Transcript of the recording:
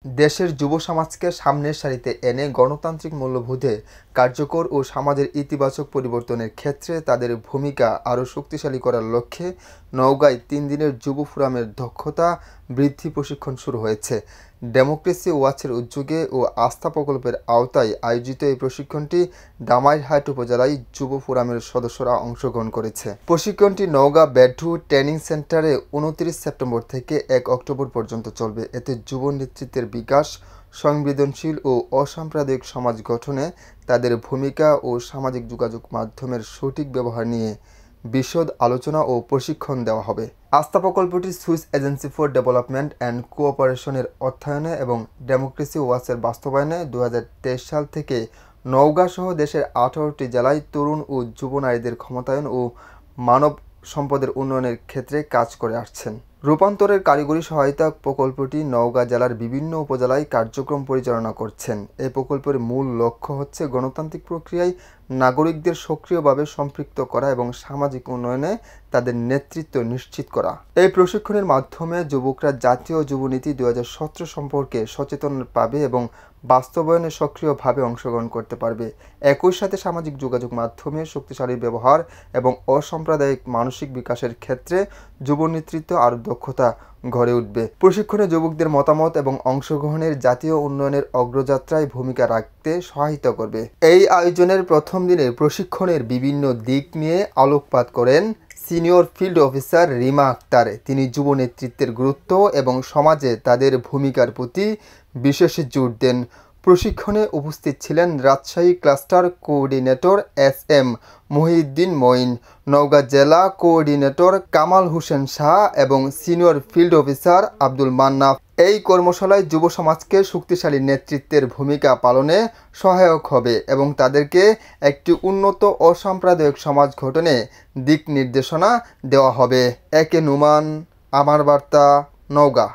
দেশের যুব সমাজকে সামনের সারিতে এনে গণতান্ত্রিক মূল্যবোধে কার্যকর ও সমাজের ইতিবাচক পরিবর্তনের ক্ষেত্রে তাদের ভূমিকা আরও শক্তিশালী করার লক্ষ্যে নওগাঁয় ৩ দিনের যুব ফোরামের দক্ষতা বৃদ্ধি প্রশিক্ষণ শুরু হয়েছে। ডেমোক্রেসি ওয়াচের উদ্যোগে ও আস্থা প্রকল্পের আওতায় আয়োজিত এই প্রশিক্ষণটি দামাইরহাট উপজেলায় যুব ফোরামের সদস্যরা অংশগ্রহণ করেছে। প্রশিক্ষণটি নওগাঁ বেডু ট্রেনিং সেন্টারে ২৯ সেপ্টেম্বর থেকে ১ অক্টোবর পর্যন্ত চলবে। এতে যুব নেতৃত্বের বিকাশ, সংবেদনশীল ও অসাম্প্রদায়িক সমাজ গঠনে তাদের ভূমিকা ও সামাজিক যোগাযোগ মাধ্যমের সঠিক ব্যবহার নিয়ে বিশদ আলোচনা ও প্রশিক্ষণ দেওয়া হবে। আস্থা প্রকল্পটি Swiss agency for development and কোঅপারেশনের অর্থায়নে এবং ডেমোক্রেসি ওয়াচের বাস্তবায়নে ২০২৩ সাল থেকে নওগাঁ সহ দেশের ১৮টি জেলায় তরুণ ও যুব নারীদের ক্ষমতায়ন ও মানব সম্পদের উন্নয়নের ক্ষেত্রে কাজ করে আসছেন। রূপান্তরের কারিগরি সহায়তা প্রকল্পটি নওগাঁ জেলার বিভিন্ন উপজেলায় কার্যক্রম পরিচালনা করছেন। এই প্রকল্পের মূল লক্ষ্য হচ্ছে গণতান্ত্রিক প্রক্রিয়ায় নাগরিকদের সক্রিয়ভাবে সম্পৃক্ত করা এবং সামাজিক উন্নয়নে তাদের নেতৃত্ব নিশ্চিত করা। এই প্রশিক্ষণের মাধ্যমে যুবকরা জাতীয় যুবনীতি ২০১৭ সম্পর্কে সচেতন পাবে এবং বাস্তবায়নে সক্রিয়ভাবে অংশগ্রহণ করতে পারবে। একই সাথে সামাজিক যোগাযোগ মাধ্যমের শক্তিশালী ব্যবহার এবং অসাম্প্রদায়িক মানসিক বিকাশের ক্ষেত্রে যুব নেতৃত্ব আরও দক্ষতা গড়ে উঠবে। প্রশিক্ষণে যুবকদের মতামত এবং অংশগ্রহণের জাতীয় উন্নয়নের অগ্রযাত্রায় ভূমিকা রাখতে সহায়তা করবে। এই আয়োজনের প্রথম দিনে প্রশিক্ষণের বিভিন্ন দিক নিয়ে আলোকপাত করেন senior field officer Rima Akter. তিনি যুব নেতৃত্বের গুরুত্ব এবং সমাজে তাদের ভূমিকার প্রতি বিশেষ জোর দেন। প্রশিক্ষণে উপস্থিত ছিলেন Rajshahi cluster coordinator S M. Mohiuddin Moin, Naogaon জেলা কোঅর্ডিনেটর কামাল হোসেন শাহ এবং senior field officer Abdul Mannaf. এই কর্মশালায় যুব সমাজকে শক্তিশালী নেতৃত্বের ভূমিকা পালনে সহায়ক হবে এবং তাদেরকে একটি উন্নত অসাম্প্রদায়িক সমাজ গঠনে দিক নির্দেশনা দেওয়া হবে। একে নুমান, আমার বার্তা, নওগাঁ।